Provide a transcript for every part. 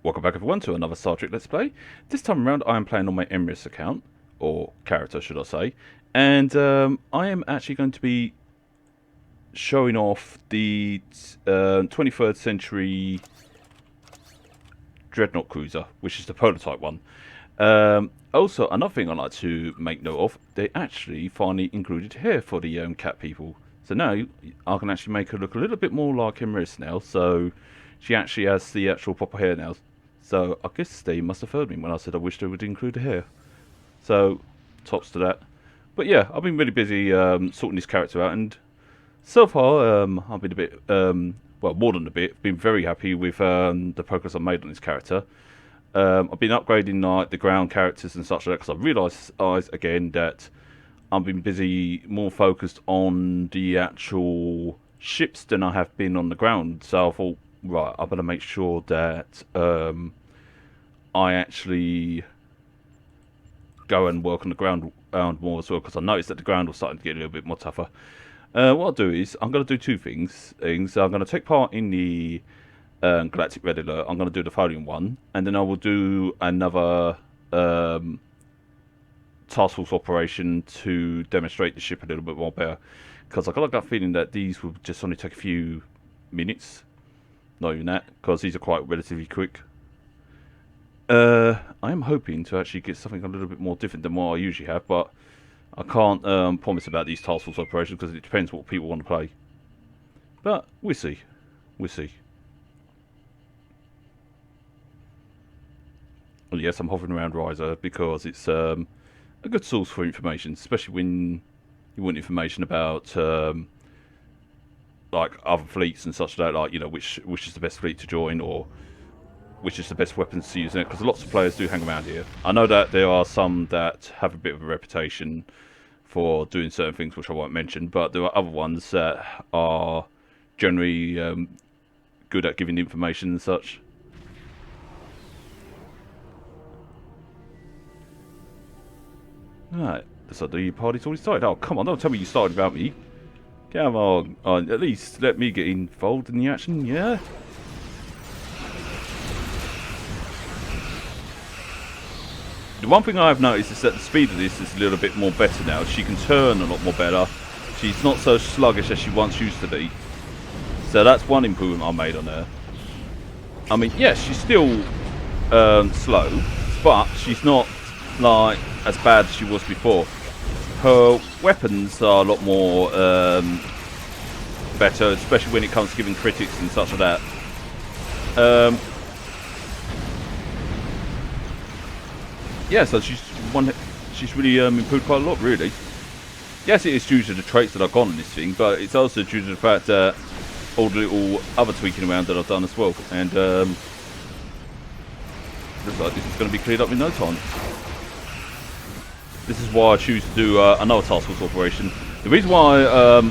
Welcome back everyone to another Star Trek Let's Play. This time around I am playing on my Emrys account, or character should I say, and I am actually going to be showing off the 23rd century Dreadnaught cruiser, which is the prototype one. Also, another thing I'd like to make note of, they actually finally included hair for the cat people. So now I can actually make her look a little bit more like Emrys now, so she actually has the actual proper hair now. So I guess they must have heard me when I said I wish they would include the hair. So, tops to that. But yeah, I've been really busy sorting this character out, and so far I've been a bit, well, more than a bit, been very happy with the progress I've made on this character. I've been upgrading like the ground characters and such like that, because I realised again that I've been busy, more focused on the actual ships than I have been on the ground. So I thought, right, I better make sure that I actually go and work on the ground more as well, because I noticed that the ground was starting to get a little bit more tougher. What I'll do is I'm going to do two things. I'm going to take part in the Galactic Red Alert. I'm going to do the Folium one, and then I will do another task force operation to demonstrate the ship a little bit more better, because I got that feeling that these will just only take a few minutes. Not even that, because these are quite relatively quick. I am hoping to actually get something a little bit more different than what I usually have, but I can't promise about these task force operations because it depends what people want to play. But we'll see. We'll see. And yes, I'm hovering around Riser because it's a good source for information, especially when you want information about like other fleets and such like that, you know, which is the best fleet to join, or which is the best weapons to use in it, because lots of players do hang around here. I know that there are some that have a bit of a reputation for doing certain things which I won't mention, but there are other ones that are generally good at giving information and such. Right, so the party's already started. Oh, come on, don't tell me you started without me. Come on, at least let me get involved in the action, yeah? The one thing I've noticed is that the speed of this is a little bit more better now. She can turn a lot more better. She's not so sluggish as she once used to be. So that's one improvement I made on her. I mean, yes, she's still slow, but she's not like as bad as she was before. Her weapons are a lot more better, especially when it comes to giving critics and such like that. Yeah, so she's really improved quite a lot, really. Yes, it is due to the traits that I've got on this thing, but it's also due to the fact that all the little other tweaking around that I've done as well. And looks like this is going to be cleared up in no time. This is why I choose to do another task force operation. The reason why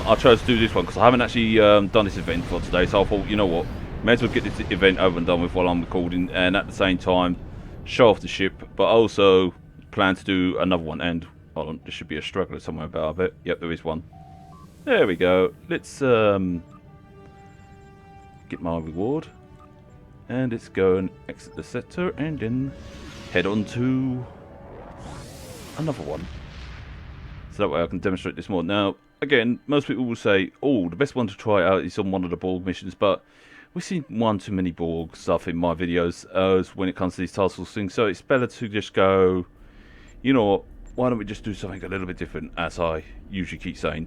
I chose to do this one, because I haven't actually done this event for today, so I thought, you know what, may as well get this event over and done with while I'm recording, and at the same time show off the ship, but also plan to do another one. And hold on, there should be a straggler somewhere about, I bet. Yep, there is one. There we go. Let's get my reward, and let's go and exit the sector, and then head on to another one, so that way I can demonstrate this more. Now, again, most people will say, oh, the best one to try out is on one of the Borg missions, but we've seen one too many Borg stuff in my videos when it comes to these task force things, so it's better to just go, you know what, why don't we just do something a little bit different, as I usually keep saying.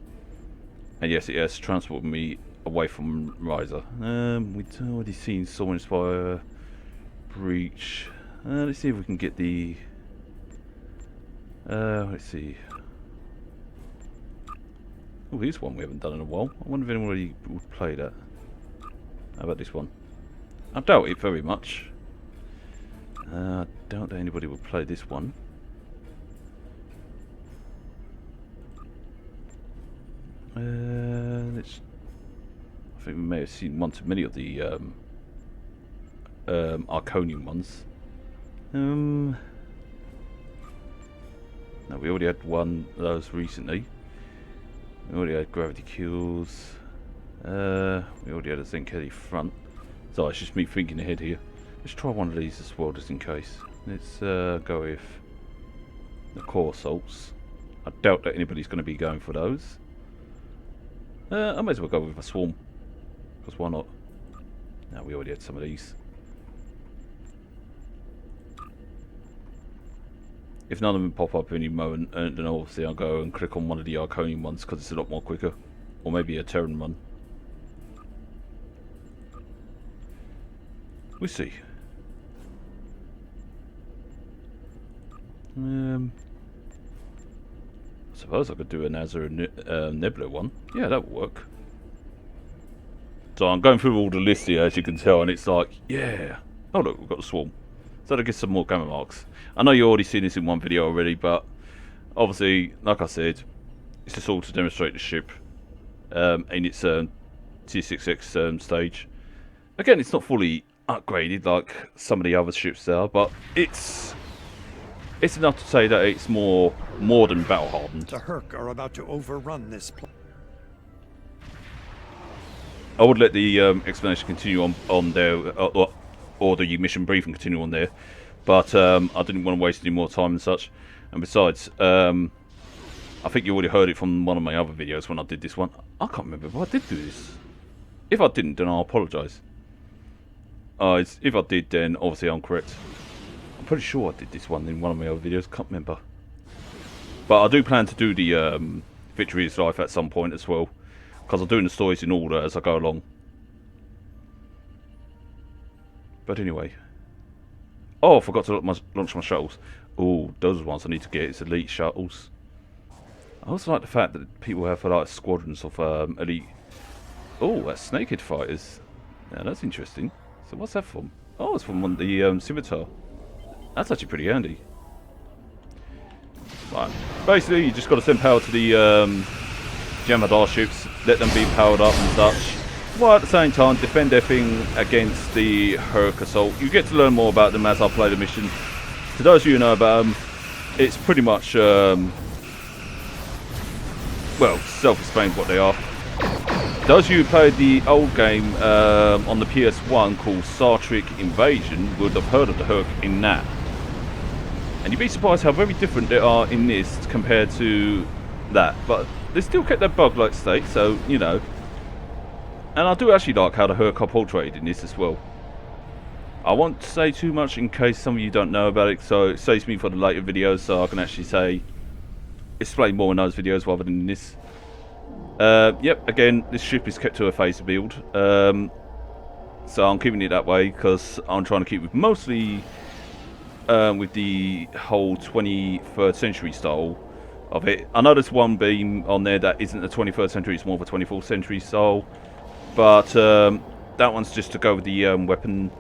And yes, it has transported me away from Riser. We've already seen Solar Inspire breach. Let's see if we can get the let's see. Oh, here's one we haven't done in a while. I wonder if anybody would play that. How about this one? I doubt it very much. I doubt that anybody would play this one. Let's. I think we may have seen one too many of the Arconian ones. No, we already had one of those recently. We already had gravity kills. We already had a Zenketti front. So it's just me thinking ahead here. Let's try one of these as well, just in case. Let's go with the core assaults. I doubt that anybody's going to be going for those. I might as well go with a swarm, because why not? No, we already had some of these. If none of them pop up any moment, then obviously I'll go and click on one of the Arconian ones because it's a lot more quicker. Or maybe a Terran one. We'll see. I suppose I could do an Azure Nebula one. Yeah, that would work. So I'm going through all the list here, as you can tell, and it's like, yeah. Oh look, we've got the swarm. So that gives some more gamma marks. I know you've already seen this in one video already, but obviously, like I said, it's just all to demonstrate the ship in its T6X stage. Again, it's not fully upgraded like some of the other ships are, but it's enough to say that it's more than battle hardened. The Herc are about to overrun this place. I would let the explanation continue on there, or the mission briefing continue on there, but I didn't want to waste any more time and such. And besides, I think you already heard it from one of my other videos when I did this one. I can't remember if I did do this. If I didn't, then I'll apologise. If I did, then obviously I'm correct. I'm pretty sure I did this one in one of my other videos. Can't remember. But I do plan to do the Victory is Life at some point as well, because I'm doing the stories in order as I go along. But anyway. Oh, I forgot to launch my shuttles. Oh, those ones I need to get. It's elite shuttles. I also like the fact that people have like squadrons of elite. Oh, that's snakehead fighters. Yeah, that's interesting. So what's that from? Oh, it's from one of the scimitar. That's actually pretty handy. Right. Basically, you just got to send power to the Jem'Hadar ships, let them be powered up and such, while at the same time defend their thing against the Herc assault. You get to learn more about them as I play the mission. To those of you who know about them, it's pretty much, well, self-explained what they are. Those of you who played the old game on the PS1 called Star Trek Invasion would have heard of the Herc in that. And you'd be surprised how very different they are in this compared to that. But they still kept their bug-like state, so, you know. And I do actually like how the Herc are portrayed in this as well. I won't say too much in case some of you don't know about it, so it saves me for the later videos, so I can actually explain more in those videos rather than in this. Yep, again, this ship is kept to a phaser build. So I'm keeping it that way because I'm trying to keep it mostly with the whole 23rd century style of it. I know there's one beam on there that isn't the 23rd century, it's more of a 24th century style. But that one's just to go with the weapon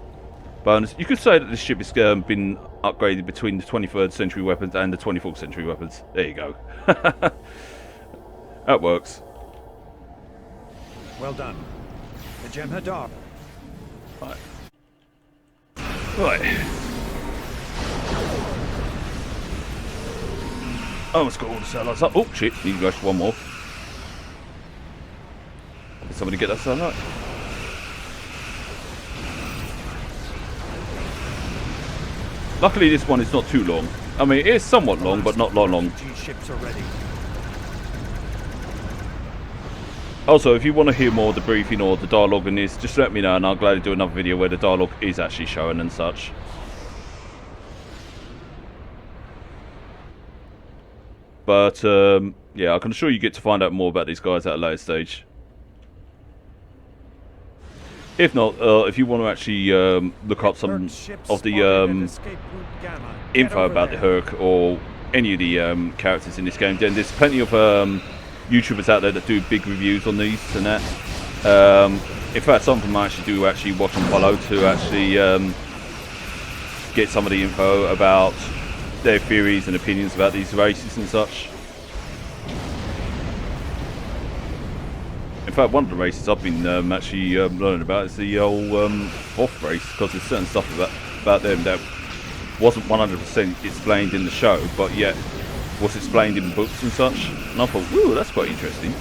bonus. You could say that this ship has been upgraded between the 23rd century weapons and the 24th century weapons. There you go. That works. Well done. The Jem'Hadar. Right. Right. Oh, let's got all the satellites up. Oh, shit. Need to go for one more. Did somebody get that satellite? Luckily, this one is not too long. I mean, it is somewhat long, but not long. Ships are ready. Also, if you want to hear more of the briefing or the dialogue in this, just let me know and I'll gladly do another video where the dialogue is actually shown and such. But, yeah, I can assure you get to find out more about these guys at a later stage. If not, if you want to actually look up some of the info about the Herc or any of the characters in this game, then there's plenty of YouTubers out there that do big reviews on these and that. In fact, some of them I actually do watch and follow to actually get some of the info about their theories and opinions about these races and such. In fact, one of the races I've been actually learning about is the old Hoth race, because there's certain stuff about them that wasn't 100% explained in the show, but yet was explained in books and such. And I thought, ooh, that's quite interesting.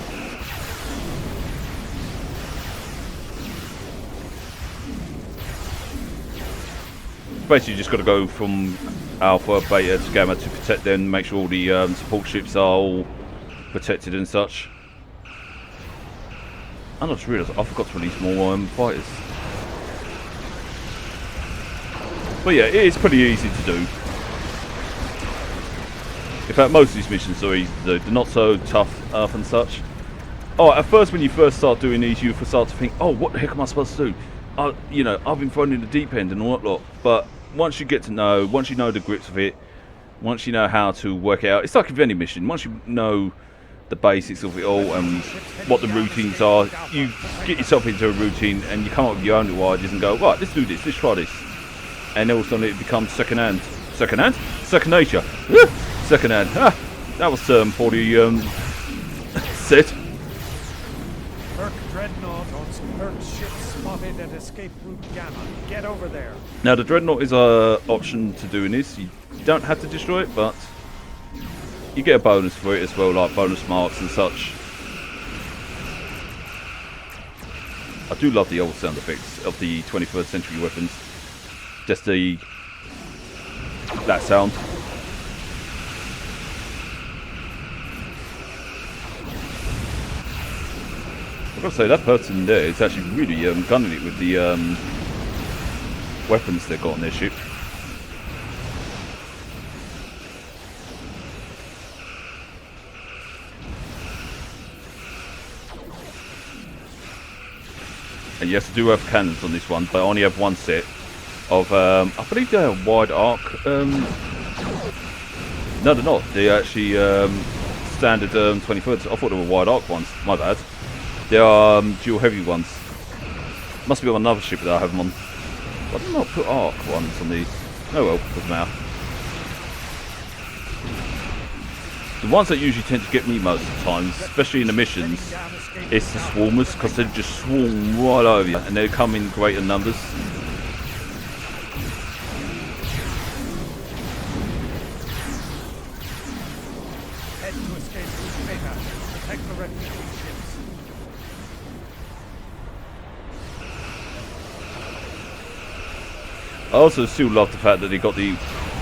basically just got to go from Alpha, Beta to Gamma to protect them, make sure all the support ships are all protected and such. And I just realised I forgot to release more fighters. But yeah, it is pretty easy to do. In fact, most of these missions are easy to do. They're not so tough and such. Oh, at first when you first start doing these, you start to think, oh, what the heck am I supposed to do? You know, I've been thrown in the deep end and all that lot. But once you get to know, once you know the grips of it, once you know how to work it out, it's like with any mission. Once you know the basics of it all and what the routines are, you get yourself into a routine and you come up with your own little ideas and go, right, let's do this, let's try this. And all of a sudden it becomes second hand. Second hand? Second nature. Second hand. Ah, that was poorly said. Dreadnought on Merc ship spotted at escape route Gamma. Get over there. Now the Dreadnaught is an option to doing this. You don't have to destroy it, but you get a bonus for it as well, like bonus marks and such. I do love the old sound effects of the 21st century weapons. Just that sound. I've got to say, that person there is actually really gunning it with the weapons they've got on their ship. And yes, I do have cannons on this one, but I only have one set of, I believe they're wide arc. No, they're not. They're actually standard 23rd. I thought they were wide arc ones. My bad. They are dual heavy ones. Must be on another ship that I have them on. Why did I not put arc ones on these? Oh well, doesn't matter. The ones that usually tend to get me most of the time, especially in the missions, it's the swarmers, because they just swarm right over you and they come in greater numbers. Head to escape route Beta. Protect the refugee ships. I also still love the fact that they got the...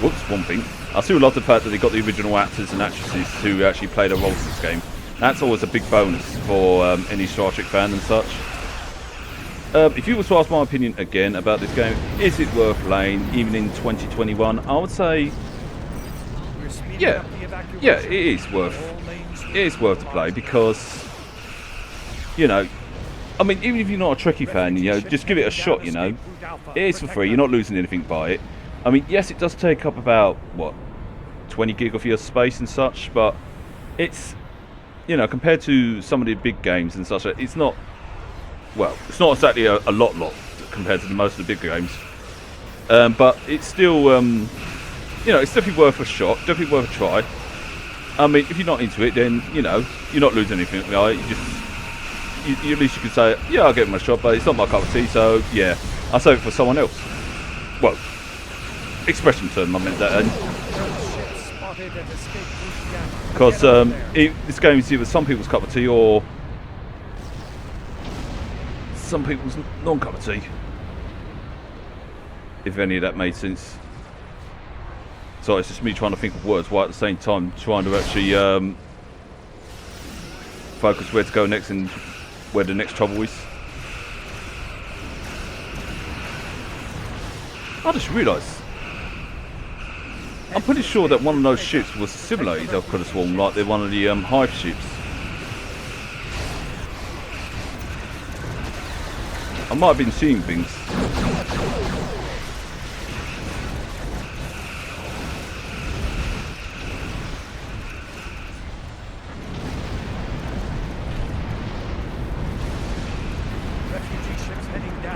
Whoops, one thing. I still love the fact that they got the original actors and actresses who actually played a role in this game. That's always a big bonus for any Star Trek fan and such. If you were to ask my opinion again about this game, is it worth playing even in 2021? I would say, yeah, it is worth to play because, you know, I mean, even if you're not a Trekkie fan, you know, just give it a shot, you know. It is for free, you're not losing anything by it. I mean, yes, it does take up about, what, 20 gig of your space and such, but it's, you know, compared to some of the big games and such, it's not, well, it's not exactly a lot compared to most of the big games. But it's still, you know, it's definitely worth a shot, definitely worth a try. I mean, if you're not into it, then, you know, you're not losing anything, right? You just, at least you can say, yeah, I'll give it my shot, but it's not my cup of tea, so yeah, I'll save it for someone else. Well, expression term, I meant that. Because this game is either some people's cup of tea or some people's non-cup of tea. If any of that made sense. So it's just me trying to think of words while at the same time trying to actually focus where to go next and where the next trouble is. I just realised, I'm pretty sure that one of those ships was simulated that could have swarmed, like they're one of the hive ships. I might have been seeing things.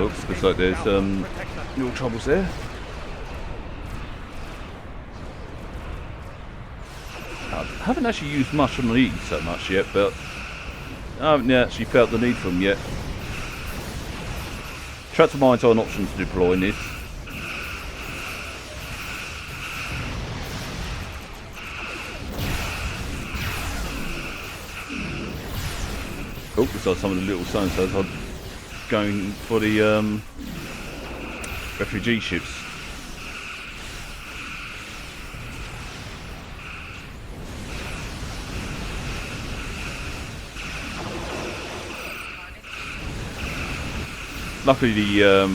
Oops, looks like there's little troubles there. I haven't actually used much on these so much yet, but I haven't actually felt the need for them yet. Tractor mines are an option to deploy in this. Oh, looks like some of the little so-and-sos are going for the refugee ships. luckily the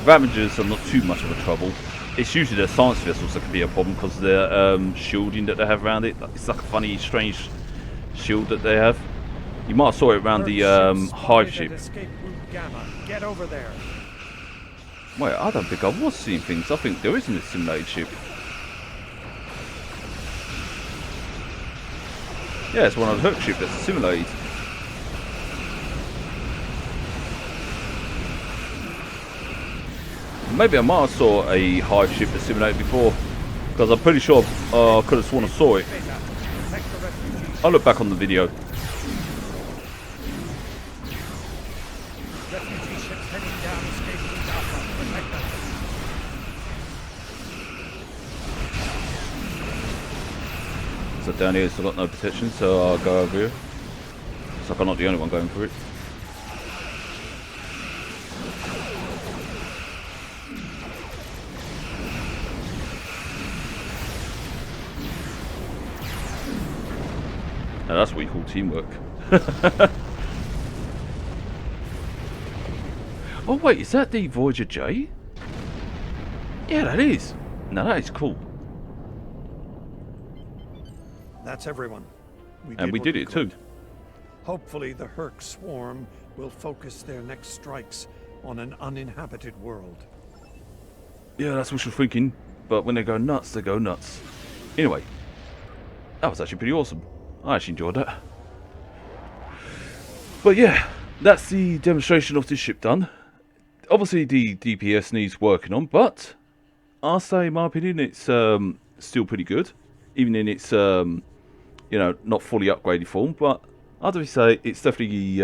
Ravagers are not too much of a trouble. It's usually their science vessels that can be a problem because of their shielding that they have around it. It's like a funny, strange shield that they have. You might have saw it around the hive ship. Escape route Gamma. Get over there. Wait, I don't think I was seeing things. I think there isn't a simulated ship. Yeah, it's one of the hook ship that's simulated. Maybe I might have saw a hive ship that's simulated before, because I'm pretty sure I could have sworn I saw it. I'll look back on the video. Refugee ships heading down escape route Alpha. Protect them. So down here, it's got no protection, so I'll go over here. Looks like I'm not the only one going for it. Now that's what you call teamwork. Oh wait, is that the Voyager J? Yeah, that is. Now that is cool. That's everyone. And we did it too. Hopefully the Herc swarm will focus their next strikes on an uninhabited world. Yeah, that's what you're thinking. But when they go nuts, they go nuts. Anyway, that was actually pretty awesome. I actually enjoyed that. But yeah, that's the demonstration of this ship done. Obviously the DPS needs working on, but I'll say in my opinion it's still pretty good. Even in its you know, not fully upgraded form, but I'd definitely say it's definitely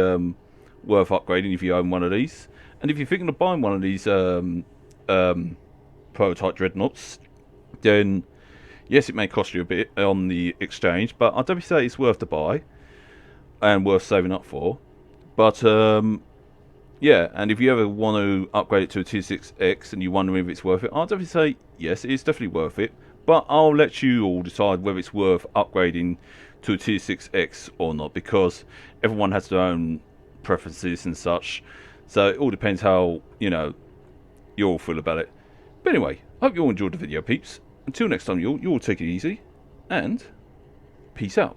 worth upgrading if you own one of these. And if you're thinking of buying one of these prototype Dreadnaughts, then yes, it may cost you a bit on the exchange, but I'd definitely say it's worth the buy and worth saving up for. But yeah, and if you ever want to upgrade it to a T6X and you're wondering if it's worth it, I'd definitely say yes, it is definitely worth it. But I'll let you all decide whether it's worth upgrading to a T6X or not, because everyone has their own preferences and such. So it all depends how, you know, you all feel about it. But anyway, I hope you all enjoyed the video, peeps. Until next time, you all take it easy, and peace out.